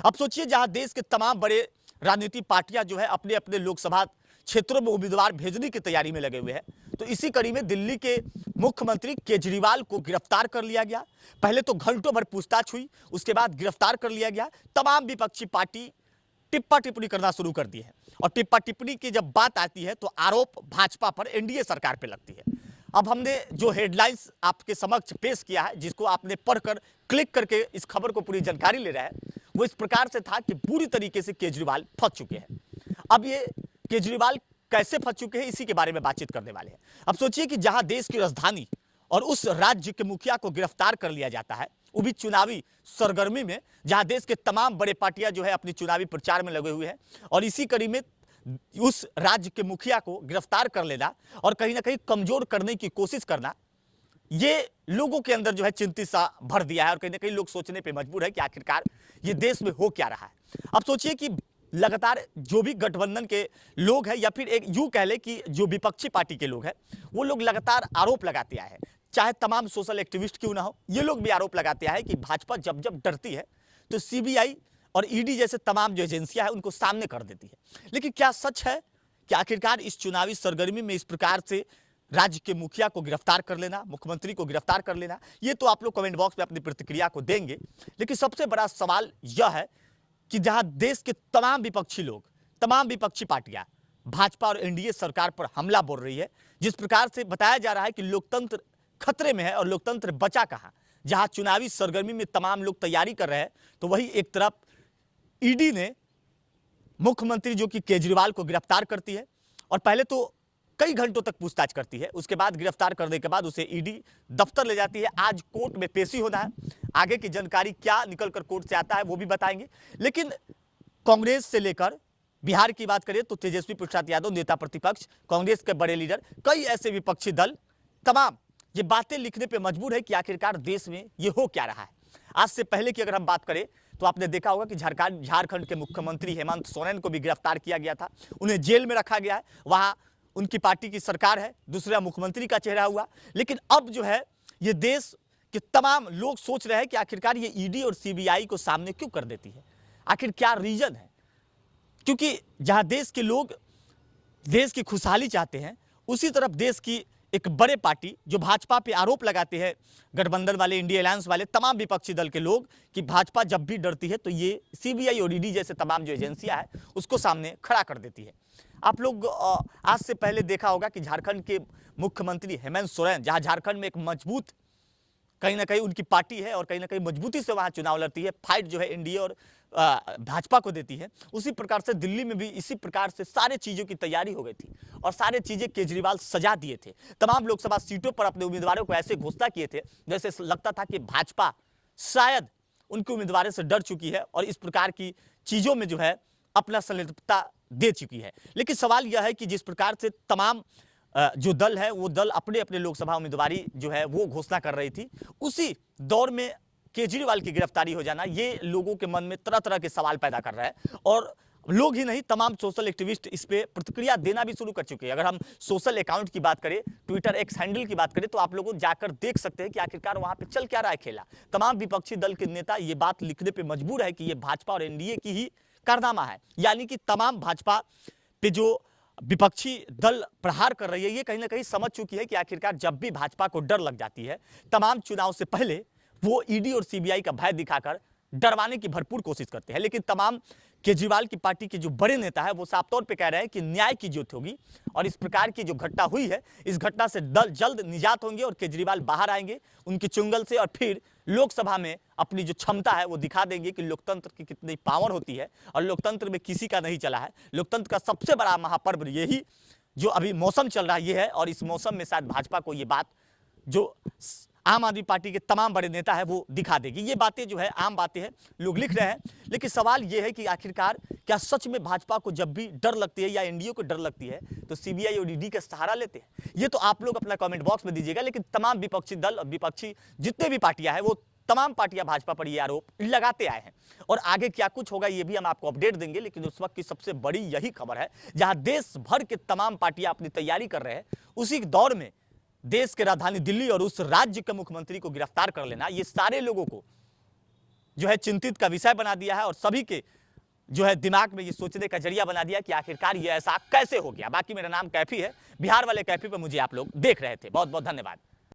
अब सोचिए जहां देश के तमाम बड़े राजनीतिक पार्टियां जो है अपने अपने लोकसभा क्षेत्रों में उम्मीदवार भेजने की तैयारी में लगे हुए हैं, तो इसी कड़ी में दिल्ली के मुख्यमंत्री केजरीवाल को गिरफ्तार कर लिया गया। पहले तो घंटों भर पूछताछ हुई, उसके बाद गिरफ्तार कर लिया गया। तमाम विपक्षी पार्टी टिप्पा टिप्पणी करना शुरू कर दी है और टिप्पा टिप्पणी की जब बात आती है तो आरोप भाजपा पर, एनडीए सरकार पर लगती है। अब हमने जो हेडलाइंस आपके समक्ष पेश किया है, जिसको आपने पढ़कर क्लिक करके इस खबर को पूरी जानकारी ले रहा है, वो इस प्रकार से था कि पूरी तरीके से केजरीवाल फंस चुके हैं। अब ये केजरीवाल कैसे फंस चुके हैं, इसी के बारे में बातचीत करने वाले हैं। अब सोचिए कि जहां देश की राजधानी और उस राज्य के मुखिया को गिरफ्तार कर लिया जाता है, वो भी चुनावी सरगर्मी में, जहां देश के तमाम बड़े पार्टियां जो है अपनी चुनावी प्रचार में लगे हुए हैं, और इसी कड़ी में उस राज्य के मुखिया को गिरफ्तार कर लेना और कहीं ना कहीं कमजोर करने की कोशिश करना, ये लोगों के अंदर जो है चिंतित सा भर दिया है और कहीं ना कहीं लोग सोचने पे मजबूर है कि आखिरकार ये देश में हो क्या रहा है। अब सोचिए कि लगातार जो भी गठबंधन के लोग हैं, या फिर एक यूं कह ले कि जो विपक्षी पार्टी के लोग हैं, वो लोग लगातार आरोप लगाते आए हैं, चाहे तमाम सोशल एक्टिविस्ट क्यों ना हो, ये लोग भी आरोप लगाते आए कि भाजपा जब जब डरती है तो सीबीआई और ईडी जैसे तमाम जो एजेंसियां हैं उनको सामने कर देती है। लेकिन क्या सच है कि आखिरकार इस चुनावी सरगर्मी में इस प्रकार से राज्य के मुखिया को गिरफ्तार कर लेना, मुख्यमंत्री को गिरफ्तार कर लेना, ये तो आप लोग कमेंट बॉक्स में अपनी प्रतिक्रिया को देंगे। लेकिन सबसे बड़ा सवाल यह है कि जहां देश के तमाम विपक्षी लोग, तमाम विपक्षी पार्टियां भाजपा और एनडीए सरकार पर हमला बोल रही है, जिस प्रकार से बताया जा रहा है कि लोकतंत्र खतरे में है और लोकतंत्र बचा कहां, जहां चुनावी सरगर्मी में तमाम लोग तैयारी कर रहे हैं, तो वही एक तरफ ईडी ने मुख्यमंत्री जो कि केजरीवाल को गिरफ्तार करती है और पहले तो कई घंटों तक पूछताछ करती है, उसके बाद गिरफ्तार करने के बाद उसे ईडी दफ्तर ले जाती है। आज कोर्ट में पेशी होना है, आगे की जानकारी क्या निकलकर कोर्ट से आता है वो भी बताएंगे। लेकिन कांग्रेस से लेकर बिहार की बात करें तो तेजस्वी प्रसाद यादव नेता प्रतिपक्ष, कांग्रेस के बड़े लीडर, कई ऐसे विपक्षी दल, तमाम ये बातें लिखने पर मजबूर है कि आखिरकार देश में ये हो क्या रहा है। आज से पहले की अगर हम बात करें तो आपने देखा होगा कि झारखंड के मुख्यमंत्री हेमंत सोरेन को भी गिरफ्तार किया गया था, उन्हें जेल में रखा गया है, वहां उनकी पार्टी की सरकार है, दूसरा मुख्यमंत्री का चेहरा हुआ। लेकिन अब जो है ये देश के तमाम लोग सोच रहे हैं कि आखिरकार ये ईडी और सीबीआई को सामने क्यों कर देती है, आखिर क्या रीजन है। क्योंकि जहां देश के लोग देश की खुशहाली चाहते हैं, उसी तरफ देश की एक बड़े पार्टी जो भाजपा पे आरोप लगाते हैं, गठबंधन वाले, इंडिया अलायंस वाले, तमाम विपक्षी दल के लोग, कि भाजपा जब भी डरती है तो ये सीबीआई और ईडी जैसे तमाम जो एजेंसियां हैं उसको सामने खड़ा कर देती है। आप लोग आज से पहले देखा होगा कि झारखंड के मुख्यमंत्री हेमंत सोरेन, जहां झारखंड में एक मजबूत कहीं ना कहीं उनकी पार्टी है और कहीं ना कहीं मजबूती से वहां चुनाव लड़ती है, फाइट जो है एनडीए और भाजपा को देती है, उसी प्रकार से दिल्ली में भी इसी प्रकार से सारे चीजों की तैयारी हो गई थी और सारे चीजें केजरीवाल सजा दिए थे। तमाम लोकसभा सीटों पर अपने उम्मीदवारों को ऐसे घोषणा किए थे जैसे लगता था कि भाजपा शायद उनके उम्मीदवारों से डर चुकी है और इस प्रकार की चीजों में जो है अपना संलिप्तता दे चुकी है। लेकिन सवाल यह है कि जिस प्रकार से तमाम जो दल है वो दल अपने अपने लोकसभा उम्मीदवारी जो है वो घोषणा कर रही थी, उसी दौर में केजरीवाल की गिरफ्तारी हो जाना ये लोगों के मन में तरह तरह के सवाल पैदा कर रहा है। और लोग ही नहीं, तमाम सोशल एक्टिविस्ट इस पे प्रतिक्रिया देना भी शुरू कर चुके हैं। अगर हम सोशल अकाउंट की बात करें, ट्विटर एक्स हैंडल की बात करें, तो आप लोगों जाकर देख सकते हैं कि आखिरकार वहां पे चल क्या रहा है खेला। तमाम विपक्षी दल के नेता ये बात लिखने पे मजबूर है कि ये भाजपा और एनडीए की ही कारनामा है, यानी कि तमाम भाजपा पे जो विपक्षी दल प्रहार कर रही है, ये कहीं ना कहीं समझ चुकी है कि आखिरकार जब भी भाजपा को डर लग जाती है, तमाम चुनाव से पहले वो ईडी और सीबीआई का भय दिखाकर डरवाने की भरपूर कोशिश करते हैं। लेकिन तमाम केजरीवाल की पार्टी के जो बड़े नेता है वो साफ तौर पे कह रहे हैं कि न्याय की ज्योति होगी और इस प्रकार की जो घटना हुई है, इस घटना से दल जल्द निजात होंगे और केजरीवाल बाहर आएंगे उनके चुंगल से और फिर लोकसभा में अपनी जो क्षमता है वो दिखा देंगे कि लोकतंत्र की कितनी पावर होती है और लोकतंत्र में किसी का नहीं चला है। लोकतंत्र का सबसे बड़ा महापर्व यही जो अभी मौसम चल रहा है ये है, और इस मौसम में शायद भाजपा को ये बात जो आम आदमी पार्टी के तमाम बड़े नेता है वो दिखा देगी। ये बातें जो है आम बातें हैं, लोग लिख रहे हैं, लेकिन सवाल ये है कि आखिरकार क्या सच में भाजपा को जब भी डर लगती है या एनडीए को डर लगती है तो सीबीआई और ईडी का सहारा लेते हैं? ये तो आप लोग अपना कमेंट बॉक्स में दीजिएगा। लेकिन तमाम विपक्षी दल, विपक्षी जितने भी पार्टियां हैं वो तमाम पार्टियां भाजपा पर ये आरोप लगाते आए हैं और आगे क्या कुछ होगा ये भी हम आपको अपडेट देंगे। लेकिन उस वक्त की सबसे बड़ी यही खबर है, जहां देश भर के तमाम पार्टियां अपनी तैयारी कर रहे हैं, उसी दौर में देश के राजधानी दिल्ली और उस राज्य के मुख्यमंत्री को गिरफ्तार कर लेना, ये सारे लोगों को जो है चिंतित का विषय बना दिया है और सभी के जो है दिमाग में ये सोचने का जरिया बना दिया कि आखिरकार ये ऐसा कैसे हो गया। बाकी मेरा नाम कैफी है, बिहार वाले कैफी पर मुझे आप लोग देख रहे थे। बहुत बहुत धन्यवाद।